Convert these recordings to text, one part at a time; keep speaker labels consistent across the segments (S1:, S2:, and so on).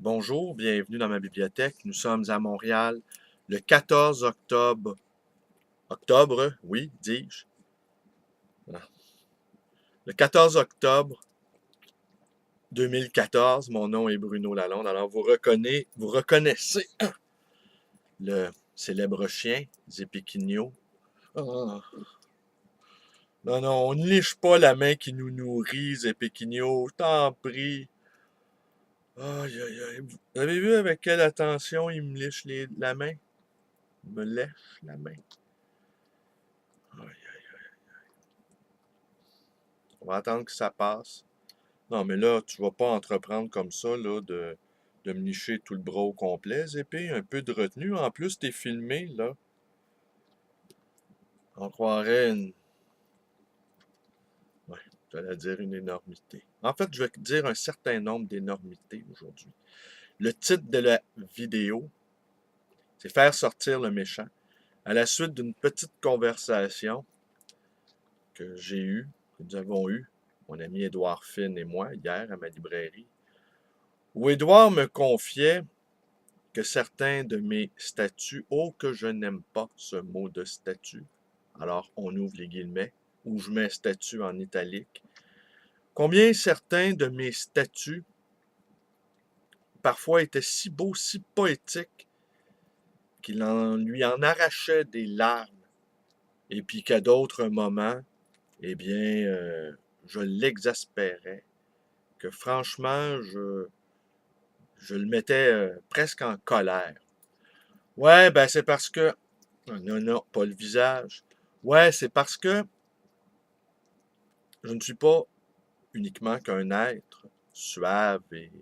S1: Bonjour, bienvenue dans ma bibliothèque. Nous sommes à Montréal le 14 octobre. Octobre, oui, dis-je. Ah. Le 14 octobre 2014, mon nom est Bruno Lalonde. Alors vous reconnaissez le célèbre chien, Zépéquinho. Ah. Non, non, on ne liche pas la main qui nous nourrit, Zépéquinho, je t'en prie. Aïe, aïe, aïe. Vous avez vu avec quelle attention il me liche la main? Il me lèche la main. Aïe. On va attendre que ça passe. Non, mais là, tu vas pas entreprendre comme ça, là, de me nicher tout le bras au complet, Zépé. Un peu de retenue. En plus, t'es filmé, là. On croirait une... Ouais, j'allais dire une énormité. En fait, je vais te dire un certain nombre d'énormités aujourd'hui. Le titre de la vidéo, c'est Faire sortir le méchant. À la suite d'une petite conversation que j'ai eue, que nous avons eue, mon ami Édouard Finn et moi, hier à ma librairie, où Édouard me confiait que certains de mes statuts, oh que je n'aime pas ce mot de statut, alors on ouvre les guillemets, ou je mets statut en italique, combien certains de mes statuts parfois étaient si beaux, si poétiques, qu'il lui en arrachait des larmes, et puis qu'à d'autres moments, eh bien, je l'exaspérais, que franchement, je le mettais presque en colère. Ouais, ben c'est parce que... Non, non, pas le visage. Ouais, c'est parce que je ne suis pas uniquement qu'un être suave et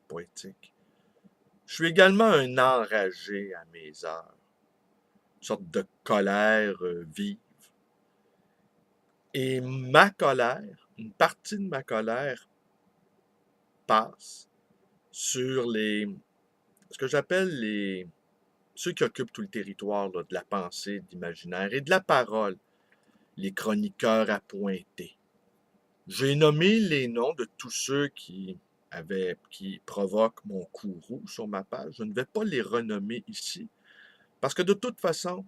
S1: poétique. Je suis également un enragé à mes heures, une sorte de colère vive. Et ma colère, une partie de ma colère passe sur ce que j'appelle ceux qui occupent tout le territoire là, de la pensée, de l'imaginaire et de la parole, les chroniqueurs appointés. J'ai nommé les noms de tous ceux qui provoquent mon courroux sur ma page. Je ne vais pas les renommer ici, parce que de toute façon,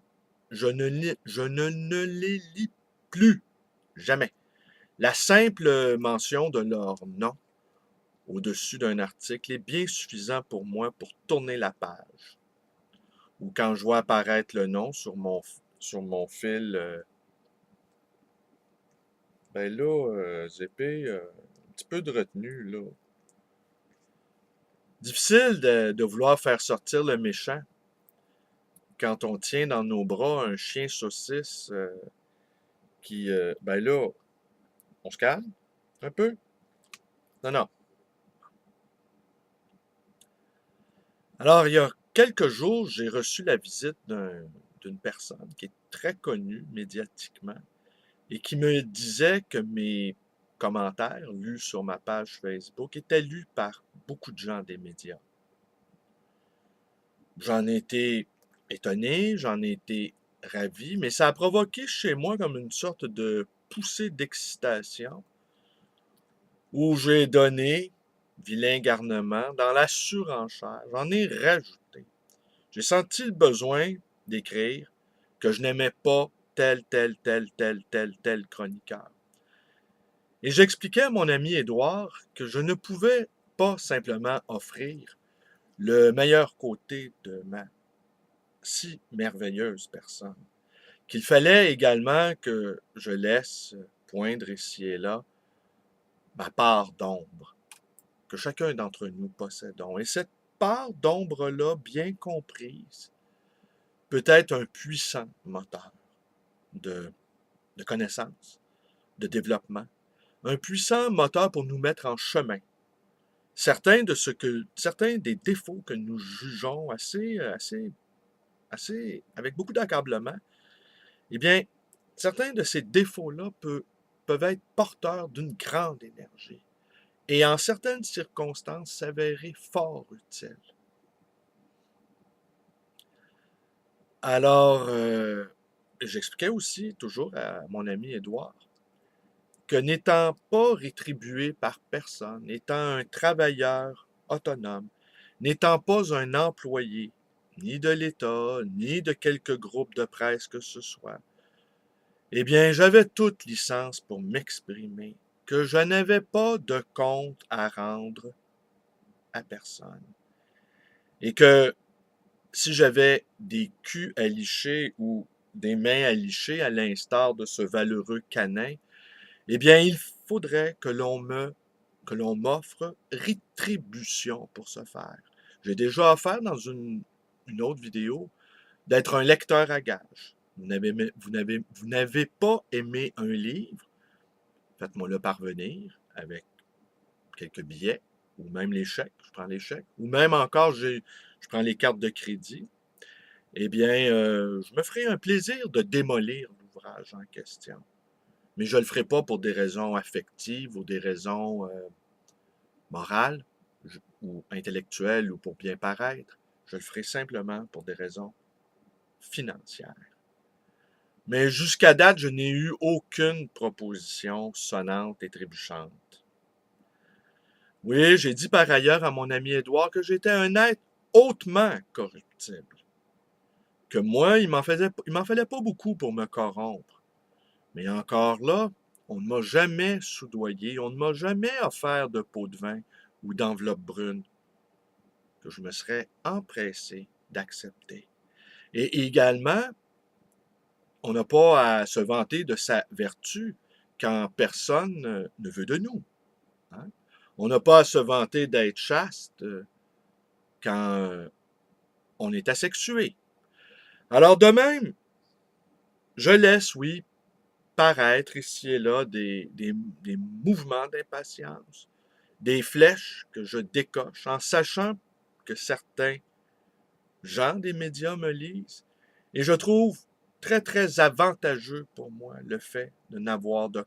S1: je ne les lis plus. Jamais. La simple mention de leur nom au-dessus d'un article est bien suffisant pour moi pour tourner la page. Ou quand je vois apparaître le nom sur mon fil, ben là, Zépé, un petit peu de retenue, là. Difficile de vouloir faire sortir le méchant quand on tient dans nos bras un chien saucisse ben là, on se calme un peu. Non, non. Alors, il y a quelques jours, j'ai reçu la visite d'une personne qui est très connue médiatiquement et qui me disait que mes commentaires lus sur ma page Facebook étaient lus par beaucoup de gens des médias. J'en ai été étonné, j'en ai été ravi, mais ça a provoqué chez moi comme une sorte de poussée d'excitation où j'ai donné, vilain garnement, dans la surenchère. J'en ai rajouté. J'ai senti le besoin d'écrire que je n'aimais pas tel chroniqueur. Et j'expliquais à mon ami Édouard que je ne pouvais pas simplement offrir le meilleur côté de ma si merveilleuse personne, qu'il fallait également que je laisse poindre ici et là ma part d'ombre, que chacun d'entre nous possédons. Et cette part d'ombre-là, bien comprise, peut être un puissant moteur de, de connaissance, de développement, un puissant moteur pour nous mettre en chemin. Certains des défauts que nous jugeons avec beaucoup d'accablement, eh bien, certains de ces défauts-là peuvent être porteurs d'une grande énergie et en certaines circonstances s'avérer fort utiles. Alors, j'expliquais aussi toujours à mon ami Édouard que n'étant pas rétribué par personne, étant un travailleur autonome, n'étant pas un employé, ni de l'État, ni de quelque groupe de presse que ce soit, eh bien, j'avais toute licence pour m'exprimer, que je n'avais pas de compte à rendre à personne, et que si j'avais des culs à licher ou des mains à licher, à l'instar de ce valeureux canin, eh bien, il faudrait que l'on m'offre rétribution pour ce faire. J'ai déjà offert dans une autre vidéo d'être un lecteur à gage. Vous n'avez pas aimé un livre, faites-moi le parvenir avec quelques billets, ou même les chèques, je prends les chèques, ou même encore, je prends les cartes de crédit. Eh bien, je me ferai un plaisir de démolir l'ouvrage en question. Mais je ne le ferai pas pour des raisons affectives ou des raisons morales ou intellectuelles ou pour bien paraître. Je le ferai simplement pour des raisons financières. Mais jusqu'à date, je n'ai eu aucune proposition sonnante et trébuchante. Oui, j'ai dit par ailleurs à mon ami Édouard que j'étais un être hautement corruptible. Que moi, il m'en fallait pas beaucoup pour me corrompre. Mais encore là, on ne m'a jamais soudoyé, on ne m'a jamais offert de pot de vin ou d'enveloppe brune que je me serais empressé d'accepter. Et également, on n'a pas à se vanter de sa vertu quand personne ne veut de nous. Hein? On n'a pas à se vanter d'être chaste quand on est asexué. Alors de même, je laisse, oui, paraître ici et là des mouvements d'impatience, des flèches que je décoche en sachant que certains gens des médias me lisent. Et je trouve très, très avantageux pour moi le fait de n'avoir de